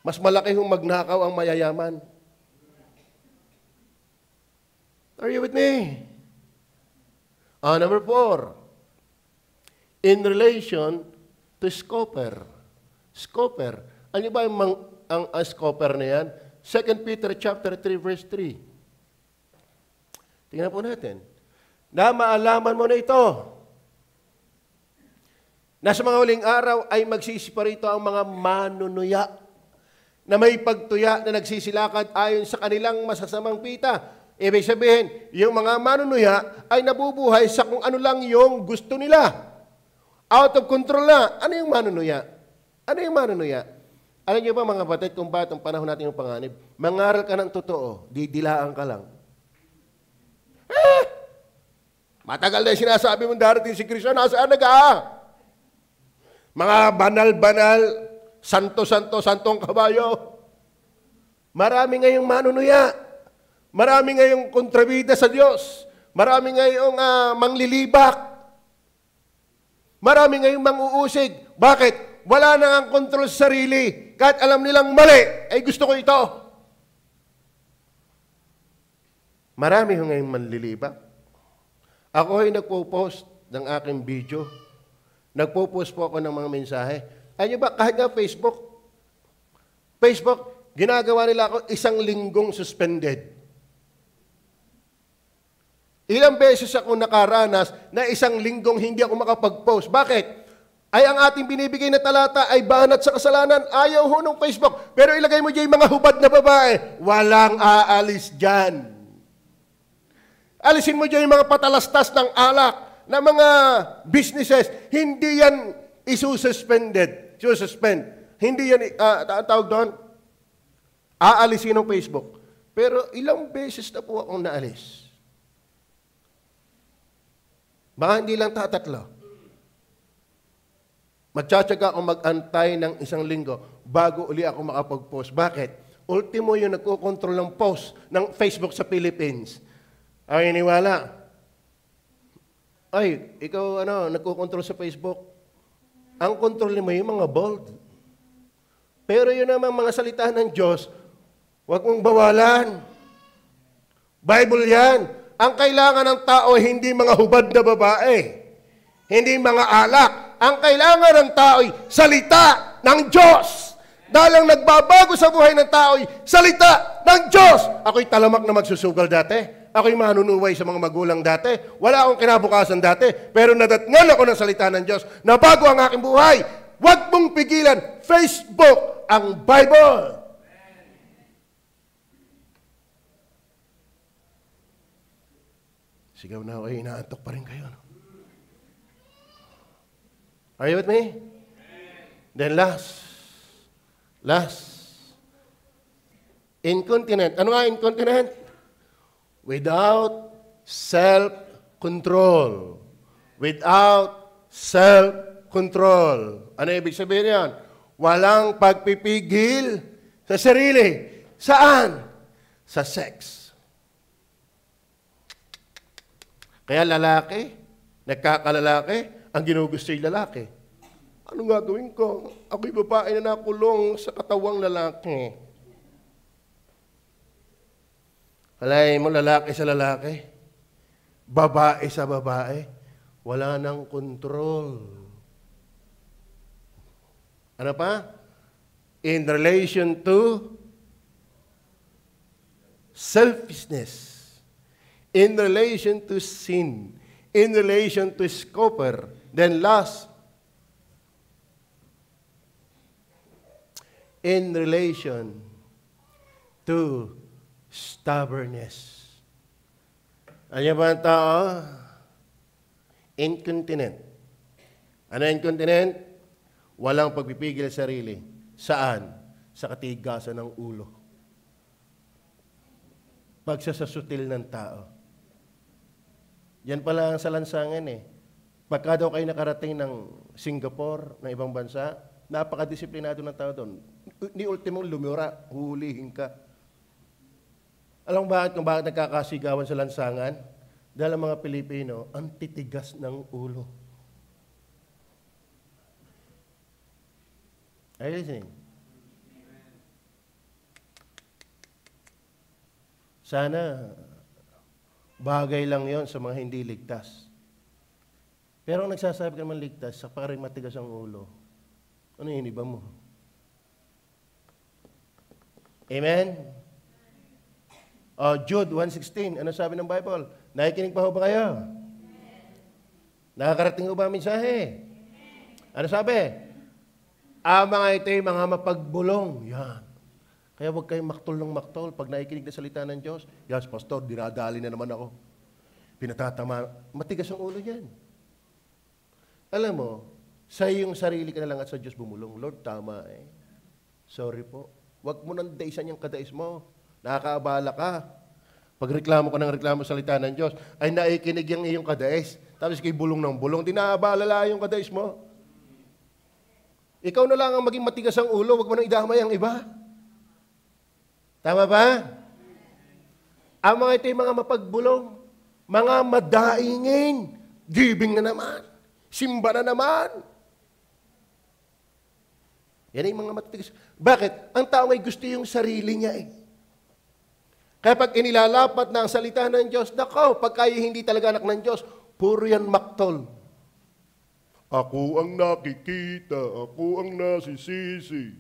Mas malaki hong magnakaw ang mayayaman. Are you with me? Number 4. In relation to scoffer. Scoffer. Ano ba ang scoffer na yan? 2 Peter chapter 3 verse 3. Tingnan po natin. Na maalaman mo na ito. Na sa mga huling araw ay magsisipa rito ang mga manunuya na may pagtuya na nagsisilakad ayon sa kanilang masasamang pita. Ibig sabihin, yung mga manunuya ay nabubuhay sa kung ano lang yung gusto nila. Out of control na. Ano yung manunuya? Ano yung manunuya? Alam niyo ba mga batid kung ba't ang panahon natin yung panganib? Mangaral ka ng totoo, didilaan ka lang. Matagal na yung sinasabi mong darating si Kristo, nasaan nag-a? Mga banal-banal, santong kabayo. Marami ngayong manunuya. Marami ngayong kontrabida sa Diyos. Marami ngayong manglilibak. Marami ngayong manguusig. Bakit? Wala na ang kontrol sa sarili. Kahit alam nilang mali, ay gusto ko ito. Marami ngayong manlilibak. Ako ay nagpo-post ng aking video. Nagpo-post po ako ng mga mensahe. Ayun ba, kahit nga Facebook, ginagawa nila ako 1 linggong suspended. Ilang beses ako nakaranas na 1 linggong hindi ako makapag-post. Bakit? Ay ang ating binibigay na talata ay banat sa kasalanan. Ayaw ho ng Facebook. Pero ilagay mo dyan mga hubad na babae. Walang aalis dyan. Alisin mo dyan yung mga patalastas ng alak, na mga businesses. Hindi yan isususpend. Hindi yan, tawag doon, aalisin ng Facebook. Pero ilang beses na po akong naalis. Baka hindi lang tatlo. Magtsatsaga akong mag-antay ng 1 linggo bago uli ako makapag-post. Bakit? Ultimo yung nagkocontrol ng post ng Facebook sa Philippines. Ay, iniwala. Ay, ikaw nagkocontrol sa Facebook. Ang control mo yung mga bold. Pero yun naman mga salita ng Diyos, huwag mong bawalan. Bible yan. Ang kailangan ng tao ay hindi mga hubad na babae. Hindi mga alak. Ang kailangan ng tao ay salita ng Diyos. Dahil ang nagbabago sa buhay ng tao ay salita ng Diyos. Ako'y talamak na magsusugal dati. Ako'y manunuway sa mga magulang dati. Wala akong kinabukasan dati. Pero nadatngan ako ng salita ng Diyos na bago ang aking buhay. Huwag mong pigilan. Facebook ang Bible. Sigaw na ako, inaantok pa rin kayo. No? Are you with me? Then last. Incontinent. Ano nga incontinent? Without self-control. Without self-control. Ano ibig sabihin yan? Walang pagpipigil sa sarili. Saan? Sa sex. Kaya lalaki, nagkakalalaki, ang ginugusto yung lalaki. Ano gagawin ko? Ako'y babae na nakulong sa katawang lalaki. Alay mo, lalaki sa lalaki, babae sa babae, wala nang kontrol. Ano pa? In relation to selfishness. in relation to sin, in relation to scoffer, then lust, in relation to stubbornness. Ano ba ang tao? Incontinent. Ano incontinent? Walang pagpipigil sa sarili. Saan? Sa katigasan ng ulo. Pagsasasutil ng tao. Yan pala ang salansangan eh. Pagka daw kayo nakarating ng Singapore, ng ibang bansa, napakadisiplinado ng tao doon. Ni ultimo lumura, huhulihin ka. Alam mo bakit kung bakit nagkakasigawan sa lansangan? Dahil ang mga Pilipino, ang titigas ng ulo. Are you listening? Sana, bagay lang yon sa mga hindi ligtas. Pero ang nagsasabi ka naman ligtas, sa parang matigas ang ulo, ano yun, iba mo? Amen? Jude 1:16, ano sabi ng Bible? Nakikinig pa ho ba kayo? Nakakarating ho ba ang mensahe? Ano sabi? Ang mga ito'y mga mapagbulong. Yan. Kaya huwag kayong maktol ng maktol. Pag nakikinig na salita ng Diyos, yes, pastor, dinadali na naman ako. Pinatatama. Matigas ang ulo yan. Alam mo, sa iyong sarili ka na lang at sa Diyos bumulong. Lord, tama eh. Sorry po. Huwag mo nang daisan yung kadais mo. Nakakaabala ka. Pag reklamo ka ng reklamo sa salita ng Diyos, ay naikinig yung iyong kadais. Tapos kay bulong ng bulong, di naabala yung kadais mo. Ikaw na lang ang maging matigas ang ulo, huwag mo nang idamay ang iba. Tama ba? Ang mga ito yung mga mapagbulong, mga madaingin, giving na naman, simba na naman. Yan ay mga matigas. Bakit? Ang tao ay gusto yung sarili niya eh. Kaya pag inilalapat na ang salita ng Diyos, nako, pag kayo hindi talaga anak ng Diyos, puro yan maktol. Ako ang nakikita, ako ang nasisisi,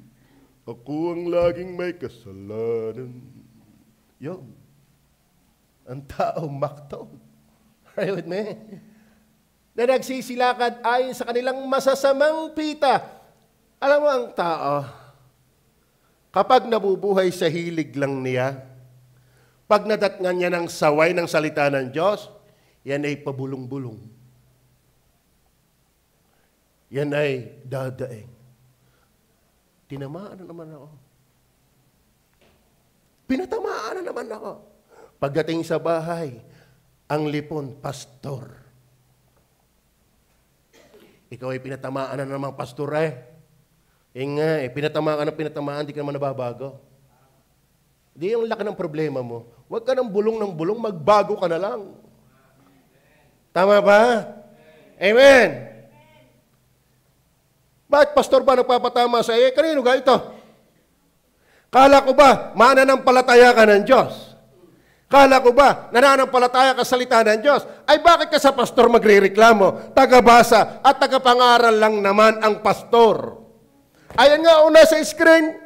ako ang laging may kasalanan. Yun. Ang tao maktol. Are you with me? Na nagsisilakad ayon sa kanilang masasamang pita. Alam mo ang tao, kapag nabubuhay sa hilig lang niya, pag nadatngan niya ng saway ng salita ng Diyos, yan ay pabulong-bulong. Yan ay dadaing. Tinamaan na naman ako. Pinatamaan na naman ako. Pagdating sa bahay, ang lipon, pastor. Ikaw ay pinatamaan na naman, pastor eh. Pinatamaan ka ng pinatamaan, di ka naman nababago. Di yung laki ng problema mo. Huwag ka ng bulong, magbago ka na lang. Tama ba? Amen. Bakit pastor ba nagpapatama sa iyo? Kanino ga ito? Kala ko ba mananampalataya ka ng Diyos? Kala ko ba nananampalataya ka sa salita ng Diyos? Ay bakit ka sa pastor magrereklamo? Tagabasa at tagapangaral lang naman ang pastor. Ayan nga una sa screen.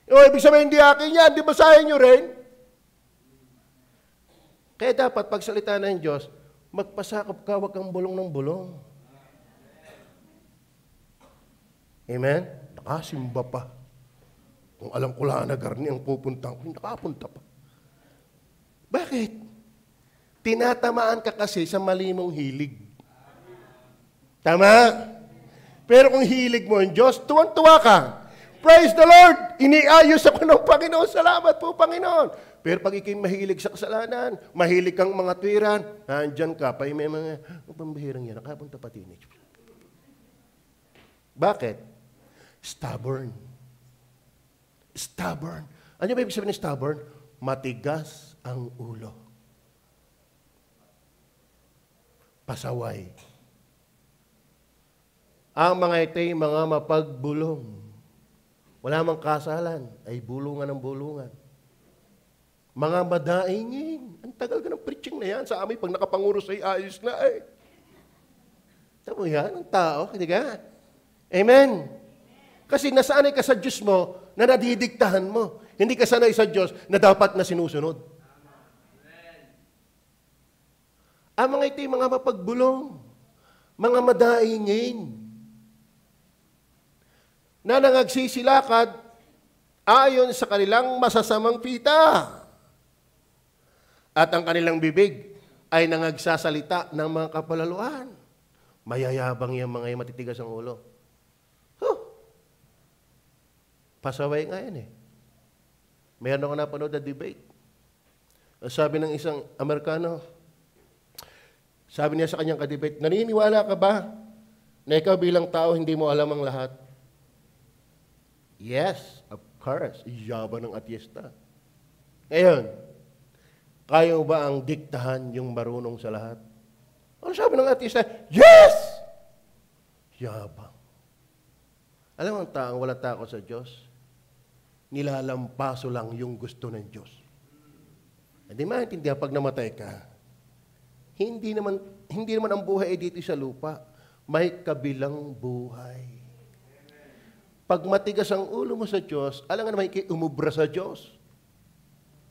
Ibig sabihin hindi akin yan, di basahin nyo rin? Kaya dapat pagsalita ng Diyos, magpasakop ka, wag kang bulong ng bulong. Amen? Nakasimba pa. Kung alam ko lang na garni ang pupunta ko, nakapunta pa. Bakit? Tinatamaan ka kasi sa mali mong hilig. Tama? Pero kung hilig mo ang Diyos, tuwang-tuwa ka. Praise the Lord! Iniayos ako ng Panginoon. Salamat po, Panginoon. Pero pag ikay mahilig sa kasalanan, mahilig kang mga tuwiran, andyan ka, pa may mga pambihirang yan, nakapunta pa teenage. Bakit? Stubborn. Stubborn. Ano ba ibig sabihin ng stubborn? Matigas ang ulo. Pasaway. Ang mga ito'y mga mapagbulong. Wala mang kasalan, ay bulungan ng bulungan. Mga madaingin. Ang tagal ka ng preaching na yan. Sa amin, pag nakapanguros ay ayos na eh. Tama yan, ang tao, hindi ka? Amen. Kasi nasanay ka sa Diyos mo na nadidiktahan mo. Hindi ka sanay sa Diyos na dapat na sinusunod. Ang mga ito'y mga mapagbulong, mga madaingin, na nangagsisilakad ayon sa kanilang masasamang pita. At ang kanilang bibig ay nangagsasalita ng mga kapalaluan. Mayayabang yung mga matitigas ang ulo. Pasaway nga yan eh. Mayroon ako napanood na debate. Sabi ng isang Amerikano, sabi niya sa kanyang kadebate, naniniwala ka ba na ikaw bilang tao hindi mo alam ang lahat? Yes, of course. Yaba ng atyesta. Ngayon, kaya mo ba ang diktahan yung marunong sa lahat? Ano sabi ng atyesta? Yes! Yabang. Alam mo ang taong wala takot sa Diyos? Nilalampaso lang yung gusto ng Diyos. Hindi maintindihan pag namatay ka, hindi naman ang buhay ay dito sa lupa. May kabilang buhay. Pag matigas ang ulo mo sa Diyos, alam nga naman umubra sa Diyos.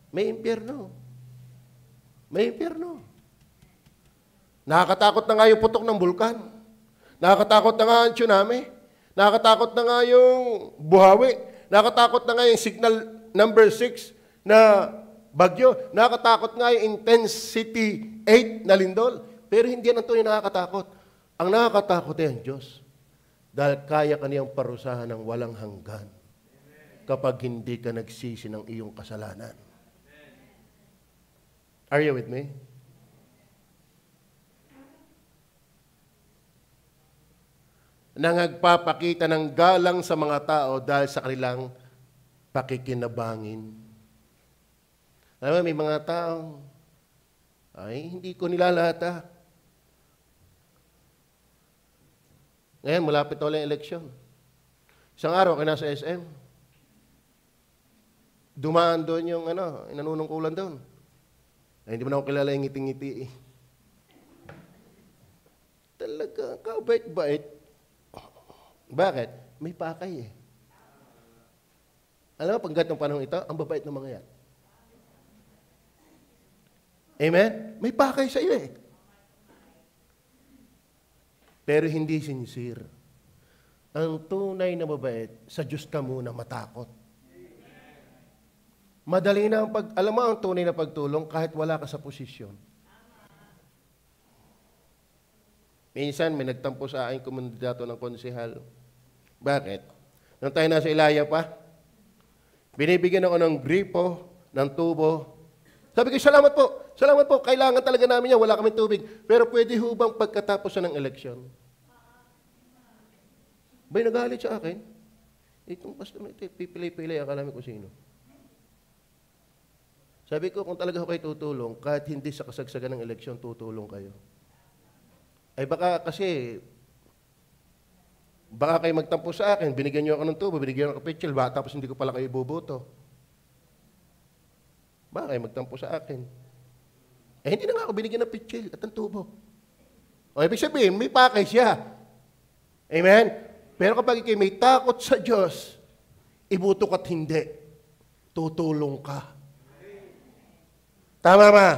May impyerno. May impyerno. Nakakatakot na nga yung putok ng bulkan. Nakakatakot na nga ang tsunami. Nakakatakot na nga yung buhawi. Nakakatakot na nga yung signal number 6 na bagyo. Nakakatakot nga yung intensity 8 na lindol. Pero hindi yan ang tunay nakakatakot. Ang nakakatakot ay ang Diyos. Dahil kaya kaniyang parusahan ng walang hanggan kapag hindi ka nagsisi ng iyong kasalanan. Are you with me? Nangagpapakita ng galang sa mga tao dahil sa kanilang pakikinabangin. Alam mo, may mga tao, ay, hindi ko nilalata. Ngayon, malapit na ulit ang eleksyon. Isang araw, kaya nasa SM. Dumaan doon yung, nanunungkulan doon. Ay, hindi mo na ako kilala yung ngiti-ngiti eh. Talaga, kabait-bait. Bakit? May pakay eh. Alam mo, pag gatong panahon ito, ang babait ng mga yan. Amen? May pakay sa iyo eh. Pero hindi sincere. Ang tunay na mabait, sa Diyos ka muna matakot. Madali na alam mo ang tunay na pagtulong kahit wala ka sa posisyon. Minsan, may nagtampo sa aking komunidado ng konsehal. Bakit? Nung tayo nasa Ilaya pa, binibigyan ako ng gripo, ng tubo. Sabi ko, salamat po, kailangan talaga namin yan, wala kaming tubig. Pero pwede ho bang pagkatapos ng eleksyon? Bay, nagalit sa akin. Itong pastor na ito, pipilay-pilay, akala namin kung sino. Sabi ko, kung talaga ho kayo tutulong, kahit hindi sa kasagsagan ng eleksyon, tutulong kayo. Ay baka kasi, baka kayo magtampo sa akin, binigyan niyo ako ng tubo, binigyan ako ng pitchel, tapos hindi ko pala kayo iboboto. Baka kayo magtampo sa akin. Eh, hindi na nga ako binigyan ng pitchel at ng tubo. O, ibig sabihin, may pakay siya. Amen? Pero kapag kayo may takot sa Diyos, ibuto ka't hindi, tutulong ka. Tama ba?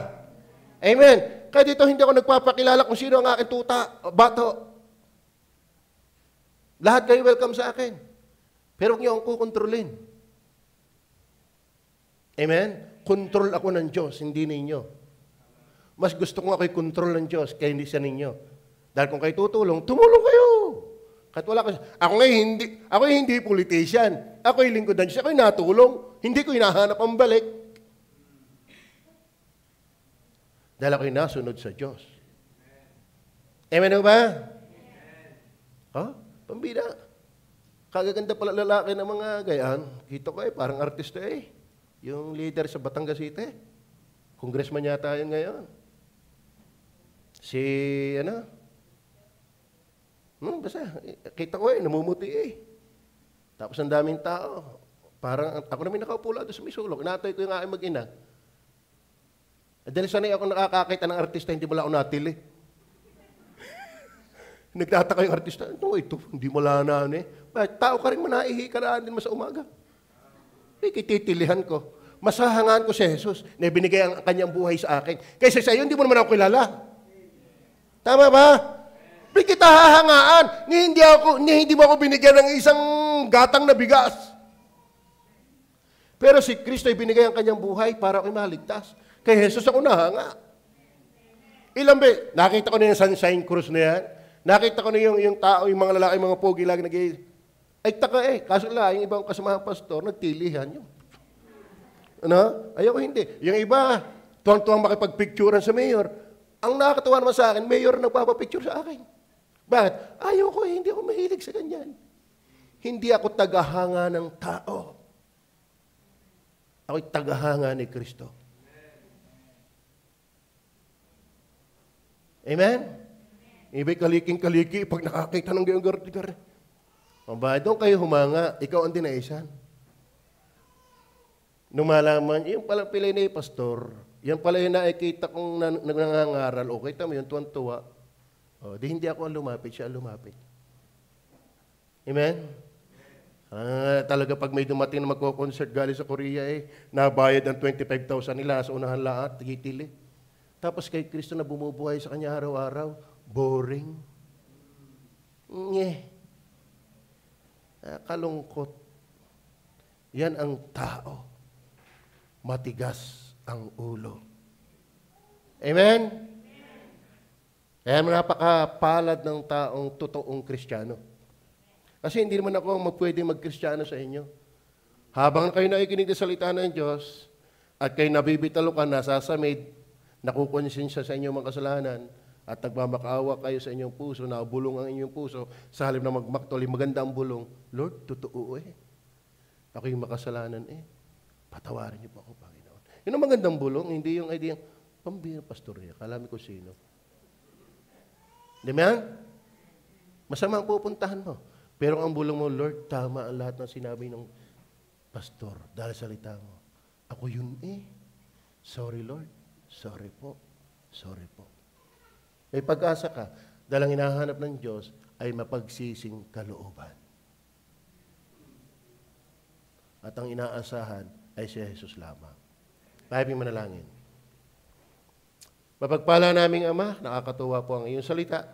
Amen? Kaya dito hindi ako nagpapakilala kung sino ang aking tuta, bato. Lahat kayo welcome sa akin. Pero huwag niyo akong kukontrolin. Amen? Control ako ng Diyos, hindi ninyo. Mas gusto ko ako'y control ng Diyos kaya hindi sa ninyo. Dahil kung kayo tutulong, tumulong kayo. Kahit wala kasi. Ako hindi politician. Ako'y lingkod ng Diyos. Ako'y natulong. Hindi ko hinahanap ang balik. Dahil ako'y nasunod sa Diyos. Amen ba? Ha? Pambida. Kagaganda pala lalaki ng mga gayaan. Kita ko parang artista eh. Yung leader sa Batangas City. Congressman yata yun ngayon. Basta, kita ko namumuti eh. Tapos ang daming tao. Parang, ako namin nakaupo lang doon sa misulok. Inatay ko yung aking mag-ina. Dahil sanay ako nakakakita ng artista, hindi mo lang ako natili. Nagtataka yung artista, ito, hindi mo lang na tao ka rin manaihi ka na din mo sa umaga. Kititilihan ko. Masahangaan ko si Jesus na binigay ang kanyang buhay sa akin. Kaysa sa iyo, hindi mo naman ako kilala. Tama ba? Di kita hahangaan. Hindi mo ako binigyan ng isang gatang na bigas. Pero si Kristo ay binigay ang kanyang buhay para ako'y maligtas. Kay Jesus ako nahanga. Ilang nakita ko na yung sunshine cruise na yan. Nakita ko na yung tao, yung mga lalaki, mga pogi lagi ay taka kaso lang, yung ibang kasamahan pastor, nagtilihan yun. Ano? Ayoko hindi. Yung iba, tuwang-tuwang makipagpicturean sa mayor. Ang nakakatawa naman sa akin, mayor nagpapapicture sa akin. Bakit? Ayoko hindi ako mahilig sa ganyan. Hindi ako tagahanga ng tao. Ako'y tagahanga ni Kristo. Amen? Ibig kaliking-kaliki pag nakakita ng gayong gardi-gardi. Mabahay doon kayo humanga, ikaw ang dinaisan. Nung malaman, yung pala pilay na pastor, yan pala yung nakikita kong nangangaral, o kita mo yung tuwan-tuwa, di hindi ako ang lumapit, siya ang lumapit. Amen? Talaga pag may dumating na magko-concert galing sa Korea, nabayad ang 25,000 nila sa unahan lahat, titili. Tapos kay Kristo na bumubuhay sa kanya araw-araw, boring. Kalungkot. Yan ang tao. Matigas ang ulo. Amen? Kaya napakapalad ng taong totoong Kristiyano. Kasi hindi naman ako pwede mag-Kristiyano sa inyo. Habang kayo nakikinig sa salita ng Diyos, at kayo nabibitalo ka, nasasamid, nakukonsensya sa inyong mga kasalanan, at nagmamakaawa kayo sa inyong puso, nakabulong ang inyong puso, sa halip na magmaktuli, maganda ang bulong, Lord, totoo ako yung makasalanan patawarin niyo po ako, Panginoon. Yun ang magandang bulong, hindi yung idea, pambira pastorya, kalami ko sino. Di ba? Masama ang pupuntahan mo. Pero ang bulong mo, Lord, tama ang lahat ng sinabi ng pastor, dahil salita mo. Ako yun Sorry, Lord. Sorry po. Sorry po. May pag-asa ka, dahil ang hinahanap ng Diyos ay mapagsising kalooban. At ang inaasahan ay si Jesus lamang. Maraming manalangin. Mapagpala naming Ama, nakakatuwa po ang iyong salita.